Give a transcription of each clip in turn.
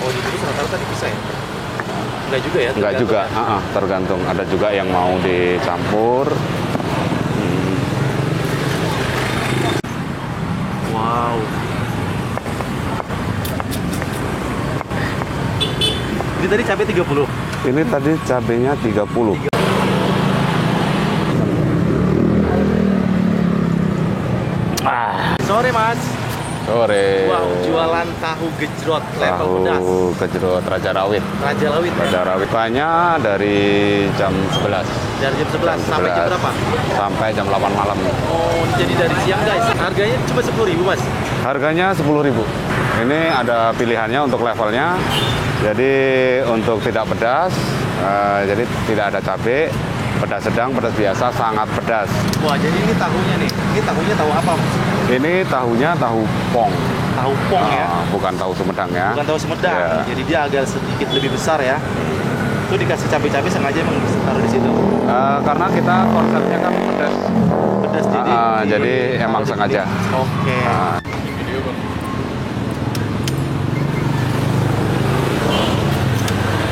Oh, dibungkus rata-rata dipisah ya? Enggak juga ya? Enggak juga, ya? Tergantung. Ada juga yang mau dicampur. Wow. Ini tadi cabai 30. Ini tadi cabenya 30. Sore, Mas. Sore. Wow, jualan tahu gejrot level pedas. Tahu gejrot Raja Rawit. Raja Rawit. Raja Rawit. Bukanya dari jam 11. Dari jam 11 sampai jam berapa? Sampai jam 8 malam. Oh, jadi dari siang, guys. Harganya cuma 10.000, Mas. Harganya 10.000. Ini ada pilihannya untuk levelnya. Jadi untuk tidak pedas, jadi tidak ada cabai. Pedas sedang, pedas biasa, sangat pedas. Wah, jadi ini tahunya nih. Ini tahunya tahu apa, Mas? Ini tahunya tahu pong. Tahu pong ya? Bukan tahu Sumedang ya. Bukan tahu Sumedang. Ya. Jadi dia agak sedikit lebih besar ya. Itu dikasih cabai-cabai sengaja emang taruh di situ. Karena kita konsepnya kan pedas. Pedas jadi emang sengaja. Oke.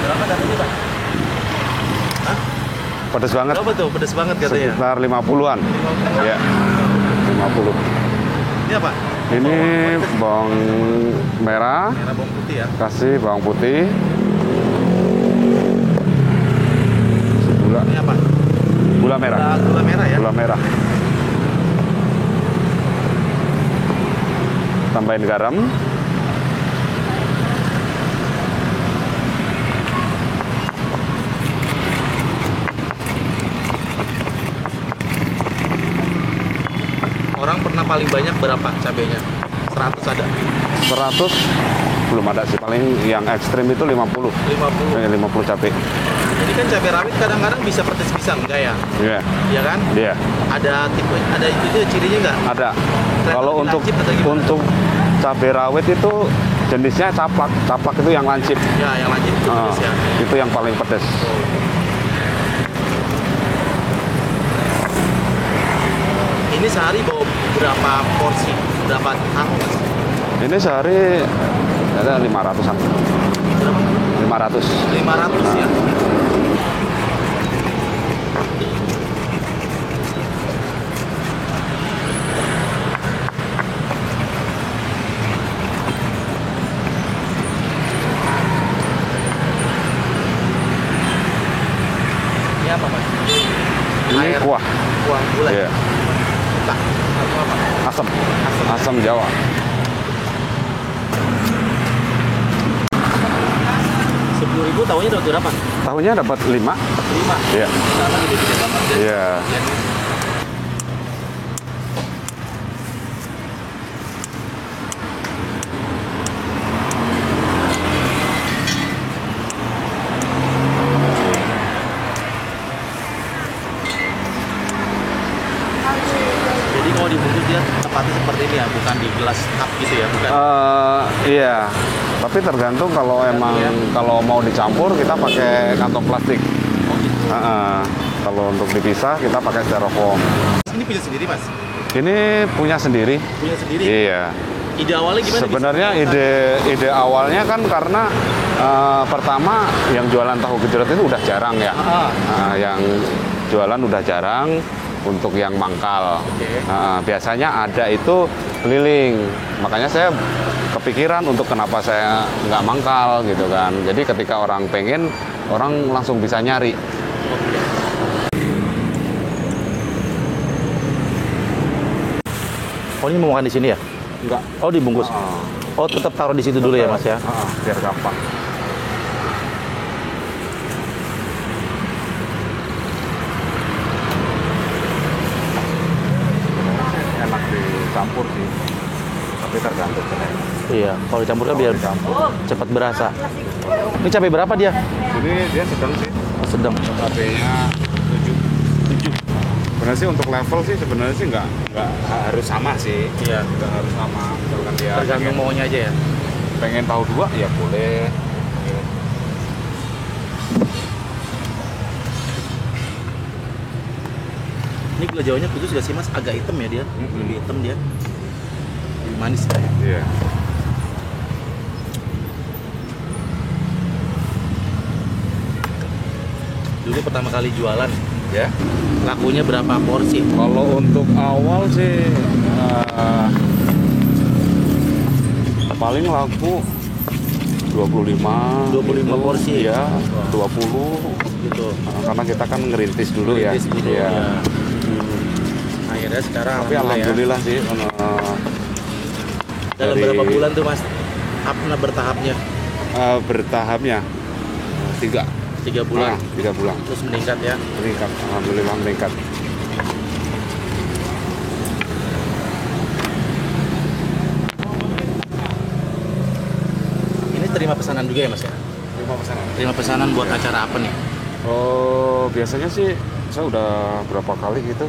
Berapa dapetnya, Pak? Pedas banget. Berapa tuh? Pedas banget katanya. Sekitar 50-an. Ya. 50. Ini apa? Ini bawang merah. Merah bawang putih ya. Kasih bawang putih. Gula. Ini apa? Gula merah. Gula merah ya. Gula merah. Tambahin garam. Orang pernah paling banyak berapa cabenya? 100 ada? 100 belum ada sih. Paling yang ekstrim itu 50. 50. 50 cabai. Jadi kan cabai rawit kadang-kadang bisa pedas pisang, enggak ya? Iya. Iya kan? Iya. Ada tipe, ada itu cirinya enggak? Ada. Kelihatan Kalau lebih untuk lancip atau gimana? untuk cabai rawit itu jenisnya caplak. Caplak itu yang lancip. Ya, yang lancip itu pedas ya. Itu yang paling pedas. Ini sehari bawa berapa porsi? Berapa tahu, Mas? Ini sehari ada 500-an. Berapa? 500. 500 ya. Ini apa, Mas? Ini Air. kuah. Kuah gulai. Iya. Tak. Atau apa? Asam. Asam Jawa. 10.000 tahunya dapat berapa? Tahunya dapat 5. 5. Iya. Sama gede-gede banget. Iya. Jadi kalau dibungkus dia tepatnya seperti ini ya, bukan di gelas cup gitu ya, bukan? Iya. Tapi tergantung kalau emang kalau mau dicampur kita pakai kantong plastik. Oh gitu. Kalau untuk dipisah kita pakai styrofoam. Ini punya sendiri, Mas? Ini punya sendiri. Punya sendiri? Iya. Ide awalnya gimana? Sebenarnya ide awalnya kan karena pertama yang jualan tahu gejrot itu udah jarang ya. Yang jualan udah jarang untuk yang mangkal. Oke. Biasanya ada itu keliling. Makanya saya kepikiran untuk kenapa saya nggak mangkal gitu kan. Jadi ketika orang pengen, orang langsung bisa nyari. Oh, ini mau makan di sini ya? Enggak. Oh, dibungkus. Oh, tetap taruh di situ dulu ya, Mas ya? Biar gampang. Enak dicampur sih. Tapi tergantung. Iya, kalau dicampur kan biar cepat berasa. Ini cabai berapa dia? Ini dia sedang sih. Sedang. Cabenya 7. Sebenarnya sih untuk level sih sebenarnya sih nggak harus sama sih. Iya. Nggak harus sama. Misalkan dia Tergantung maunya aja ya. pengen tahu 2 ya boleh. Ini gula jawanya kudus gak sih, Mas? Agak hitam ya dia. Lebih hitam dia. Lebih manis ya. Iya. dulu pertama kali jualan ya, lakunya berapa porsi? Kalau untuk awal sih paling laku 25 25 porsi ya, 20 gitu. karena kita kan ngerintis dulu ya. Ngerintis dulu, Iya. ya. Akhirnya sekarang Tapi alhamdulillah sih dalam dari- berapa bulan tuh Mas bertahapnya? bertahapnya 3 3 bulan. 3 bulan Terus meningkat ya. meningkat, alhamdulillah meningkat. Ini terima pesanan juga ya Mas ya? Terima pesanan buat acara apa nih? Oh, biasanya sih saya udah berapa kali gitu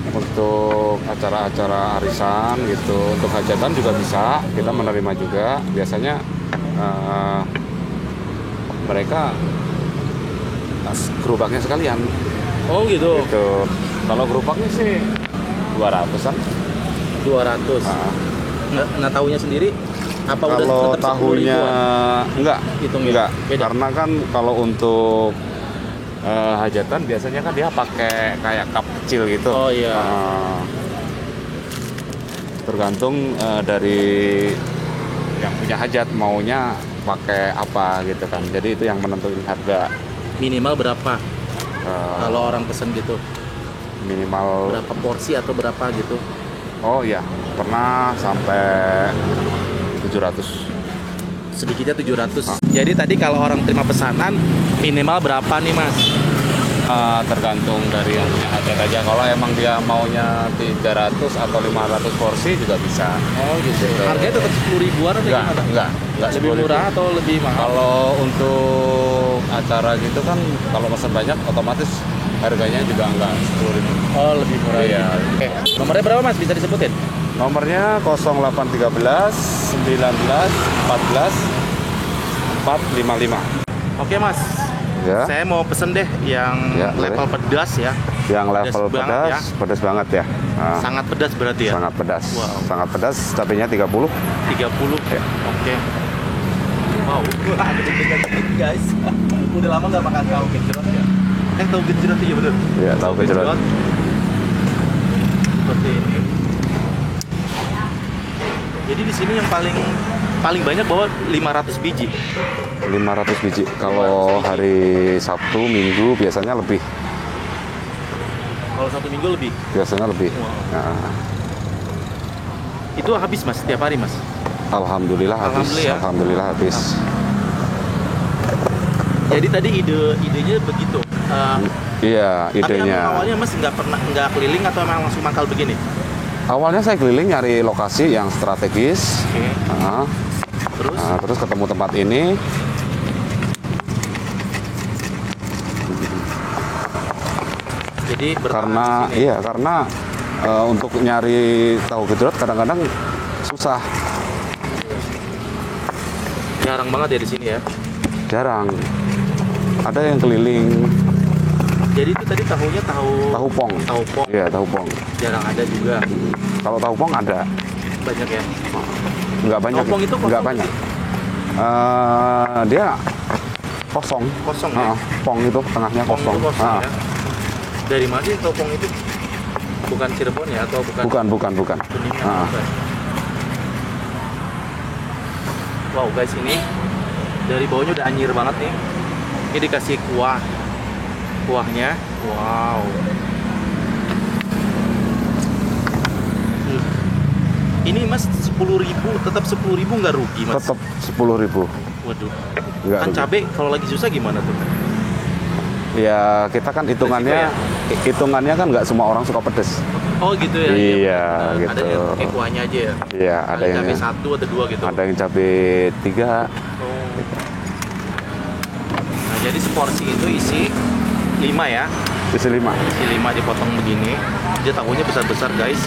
untuk acara-acara arisan gitu, untuk hajatan juga bisa, kita menerima juga. Biasanya mereka gerobaknya sekalian Oh gitu. gitu. Kalau gerobaknya sih 200-an. 200. Ah. Nggak tahunya sendiri? Apa udah Kalau tetap 10 tahunya ribuan? enggak, Hitung ya? enggak. Beda? Karena kan kalau untuk hajatan biasanya kan dia pakai kayak cup kecil gitu. Oh iya. Tergantung dari yang punya hajat maunya pakai apa gitu kan. Jadi itu yang menentuin harga. Minimal berapa? eh, Kalau orang pesen gitu, minimal. berapa porsi atau berapa gitu? Oh iya, pernah sampai 700. Sedikitnya 700. Jadi tadi kalau orang terima pesanan minimal berapa nih Mas? Tergantung dari yang punya hajat aja. Kalau emang dia maunya 300 atau 500 porsi juga bisa. Oh gitu. Harganya tetap 10 ribuan atau Enggak, gimana? enggak Lebih 10.000. murah atau lebih mahal? Kalau untuk acara gitu kan kalau pesan banyak otomatis harganya juga enggak 10.000. Oh lebih murah. Iya. Oke. Nomornya berapa Mas? Bisa disebutin? Nomornya 0813 19 14 455. Oke Mas. Ya. Saya mau pesen deh yang Ya, level pedas ya. Yang level Pedas banget pedas, pedas banget ya. Nah, Sangat pedas berarti ya? sangat pedas. Wow. Sangat pedas, cabenya 30. 30. Ya. Oke. Wow, ada deg-degan dikit guys. Udah lama nggak makan tahu gejrot ya? Tahu gejrot iya bener. Iya, tahu gejrot. Seperti ini. Jadi di sini yang paling banyak bawa 500 biji. 500 biji. Kalau hari Sabtu, Minggu biasanya lebih. Kalau 1 minggu lebih. Biasanya lebih. Wow. Nah, Itu habis Mas setiap hari Mas. alhamdulillah habis. Alhamdulillah ya. Alhamdulillah habis. Jadi tadi idenya begitu. Iya, Tapi emang idenya. awalnya Mas nggak keliling atau emang langsung mangkal begini? Awalnya saya keliling nyari lokasi yang strategis. Oke. Nah, Terus? terus ketemu tempat ini. Jadi bertahan Karena di sini. iya, karena untuk nyari tahu gejrot kadang-kadang susah, Jarang banget ya di sini ya. jarang. Ada yang keliling Jadi itu tadi tahunya tahu pong. tahu pong. Iya, tahu pong. Jarang ada juga. Kalau tahu pong ada, Banyak ya. nggak banyak. Tahu pong itu nggak kosong banyak. Dia kosong. Kosong ya. Pong itu tengahnya Pong kosong. itu kosong Ah, ya. Dari mana sih tahu pong itu? Bukan Cirebon ya atau bukan? bukan. Kuningan, Ah. bukan. Wow guys, ini dari bawahnya udah anyir banget nih. Ini dikasih kuahnya. Wow. Ini Mas 10.000, tetap 10.000 nggak rugi Mas? Tetap 10.000. Waduh. Nggak Kan rugi. cabai kalau lagi susah gimana tuh? Ya kita kan hitungannya, kan nggak semua orang suka pedes. Oh gitu ya? Iya, benar. gitu. Ada yang pakai kuahnya aja ya? Iya, ada yang cabai 1 atau 2 gitu? ada yang cabai 3. Oh. Nah, jadi seporsi itu isi 5 ya? Isi 5. Isi 5 dipotong begini. Dia tahunya besar-besar guys.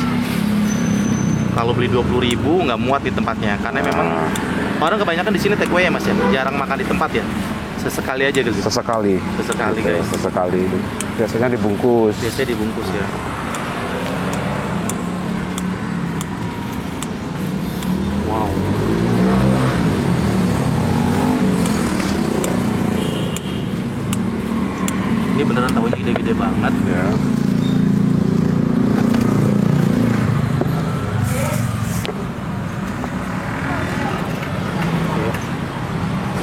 Kalau beli 20.000 nggak muat di tempatnya. Karena memang orang kebanyakan di sini take away ya Mas ya? Jarang makan di tempat ya? Sesekali aja gitu? Sesekali. Sesekali Gitu, guys. Sesekali. Biasanya dibungkus. Biasanya dibungkus ya. Wow. tahunya gede-gede banget. Ya.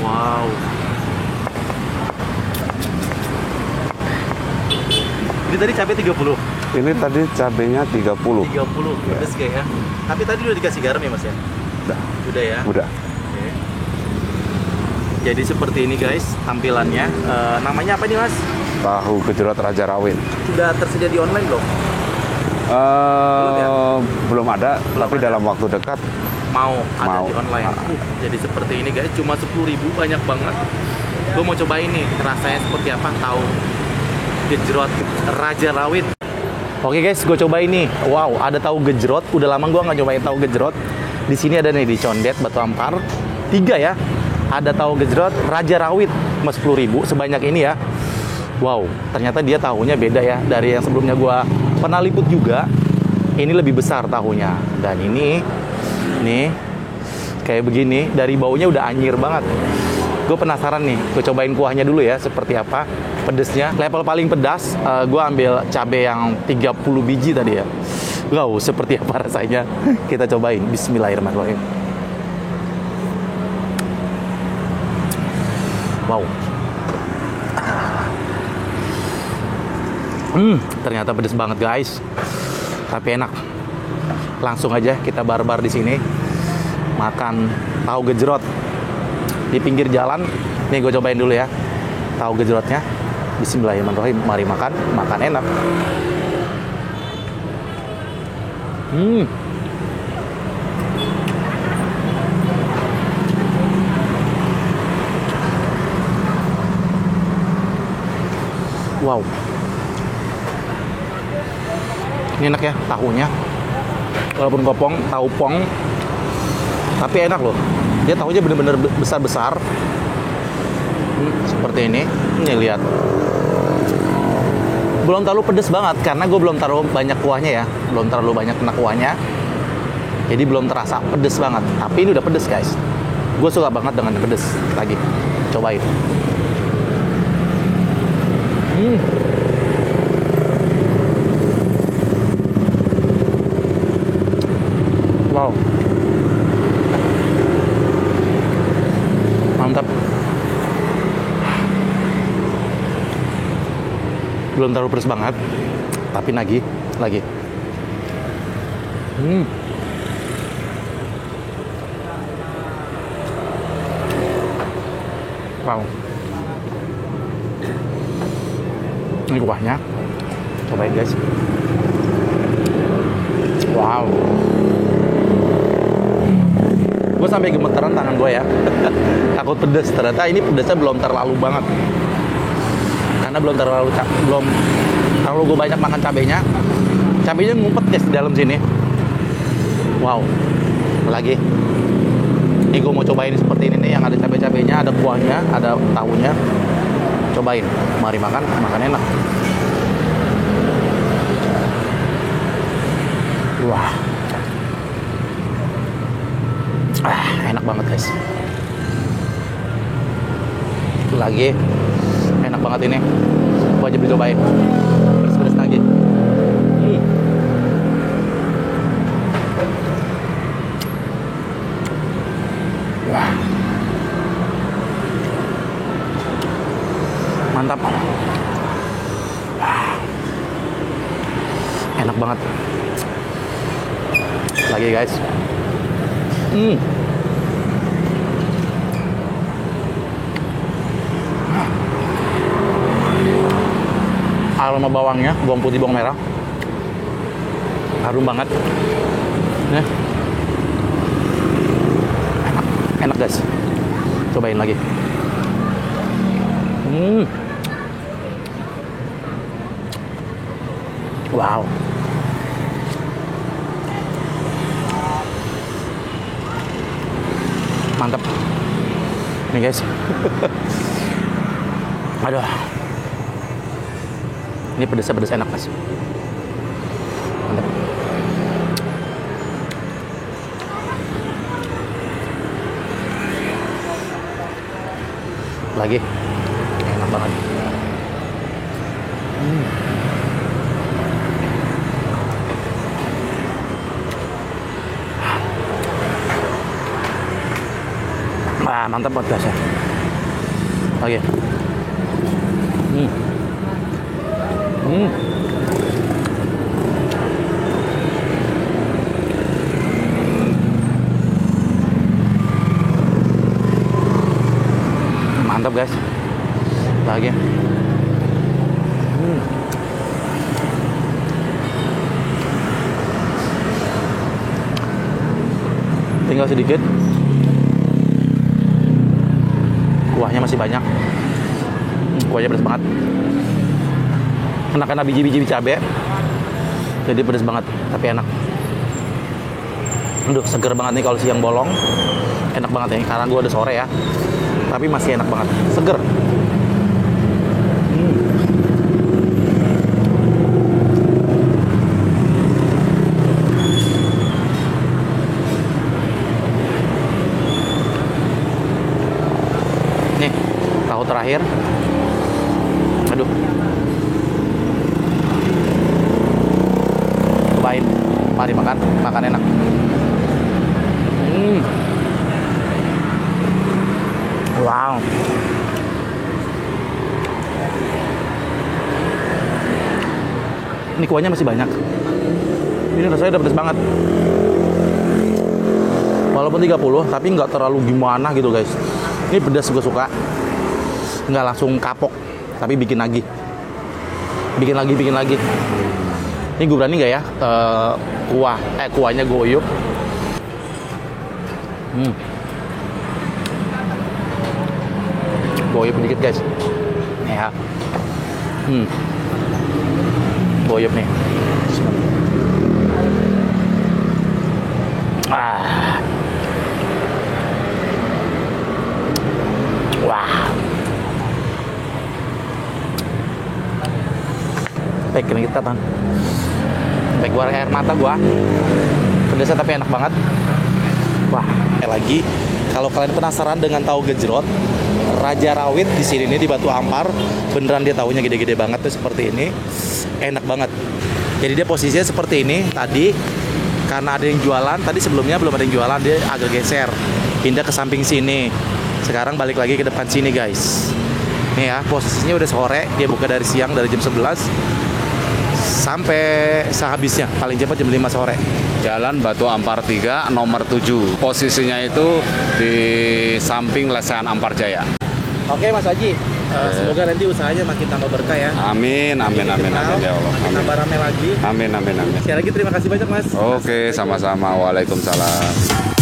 Wow. Ini tadi cabai 30. Ini tadi cabenya 30. 30, pedes kayak ya. Tapi tadi udah dikasih garam ya Mas ya? Udah ya? Udah. Oke. Jadi seperti ini guys tampilannya. Namanya apa nih Mas? Tahu gejrot Raja Rawit. Sudah tersedia di online belum? Belum ada, tapi ada. dalam waktu dekat Mau ada Mau. di online. Jadi seperti ini guys, cuma 10.000, banyak banget. Gue mau cobain nih, rasanya seperti apa? Tahu gejrot Raja Rawit. Oke guys, gue cobain nih. Wow, ada tahu gejrot. Udah lama gue nggak nyobain tahu gejrot. Di sini ada nih di Condet, Batu Ampar. 3 ya. Ada tahu gejrot Raja Rawit, cuma 10.000 sebanyak ini ya. Wow, ternyata dia tahunya beda ya dari yang sebelumnya gue pernah liput juga. Ini lebih besar tahunya. Dan ini nih kayak begini, dari baunya udah anyir banget. Gue penasaran nih, gue cobain kuahnya dulu ya, seperti apa pedesnya. Level paling pedas, gue ambil cabai yang 30 biji tadi ya. Wow, seperti apa rasanya? Kita cobain. Bismillahirrahmanirrahim. Wow. Ternyata pedes banget guys. Tapi enak. Langsung aja kita barbar di sini. Makan tahu gejrot di pinggir jalan. Nih gue cobain dulu ya tahu gejrotnya. Bismillahirrahmanirrahim. Mari makan, makan enak. Wow. Ini enak ya tahunya. Walaupun kopong, tahu pong, tapi enak loh. Dia tahunya bener-bener besar-besar. Seperti ini. Nih lihat. Belum terlalu pedes banget karena gue belum terlalu banyak kuahnya ya. Belum terlalu banyak kena kuahnya. Jadi belum terasa pedes banget. Tapi ini udah pedes guys. Gue suka banget dengan pedes. Lagi. Cobain. Wow. Mantap. Belum terlalu pedas banget, tapi lagi. Wow. Ini kuahnya. Cobain guys. Wow. Gue sampai gemeteran tangan gue ya. Takut pedes. Ternyata ini pedesnya belum terlalu banget. Karena belum terlalu gue banyak makan cabenya. Cabenya ngumpet guys di dalam sini. Wow. Lagi. Ini gue mau cobain seperti ini nih, yang ada cabai-cabainya, ada kuahnya, ada tahunya. Cobain. Mari makan, makan enak. Wah. Enak banget guys. Lagi. Enak banget ini. Wajib dicobain. Pedes-pedes lagi. Wah. Mantap. Enak banget. Lagi guys. Aroma bawangnya, bawang putih, bawang merah. Harum banget. Nih. Enak guys. Cobain lagi. Wow. Mantap. Nih guys. Aduh. Ini pedasnya pedas enak guys. Mantap. Lagi. Enak banget. Wah, mantap banget guys ya. Oke. Mantap guys. Lagi. Tinggal sedikit. Kuahnya masih banyak. Kuahnya pedas banget. Kena biji-biji cabai. Jadi pedas banget, tapi enak. Aduh, seger banget nih kalau siang bolong. Enak banget ya, karena gue udah sore ya. Tapi masih enak banget, seger. Nih, tahu terakhir. Aduh. Cobain. Mari makan enak. Wow. Ini kuahnya masih banyak. Ini rasanya udah pedas banget. Walaupun 30, tapi nggak terlalu gimana gitu guys. Ini pedas gue suka. Nggak langsung kapok, tapi bikin lagi. Bikin lagi. Ini gue berani nggak ya? Kuahnya gue uyup. Goyop dikit guys. Nih ya. Goyop nih. Wah. Baik, ini kita bang. Baik, gua air mata gua. Pedasnya tapi enak banget. Wah, lagi. Kalau kalian penasaran dengan tahu gejrot, Raja Rawit di sini nih di Batu Ampar, beneran dia tahunya gede-gede banget tuh seperti ini, enak banget. Jadi dia posisinya seperti ini tadi, karena ada yang jualan. Tadi sebelumnya belum ada yang jualan, dia agak geser, pindah ke samping sini. Sekarang balik lagi ke depan sini guys. Nih ya, posisinya udah sore, dia buka dari siang dari jam 11 sampai sehabisnya, paling cepat jam 5 sore. Jalan Batu Ampar 3 nomor 7. Posisinya itu di samping Lesehan Ampar Jaya. Oke Mas Haji, semoga nanti usahanya makin tambah berkah ya. Amin ya Allah. Makin tambah rame lagi. Amin. Sekali lagi terima kasih banyak Mas. Oke, sama-sama. Waalaikumsalam.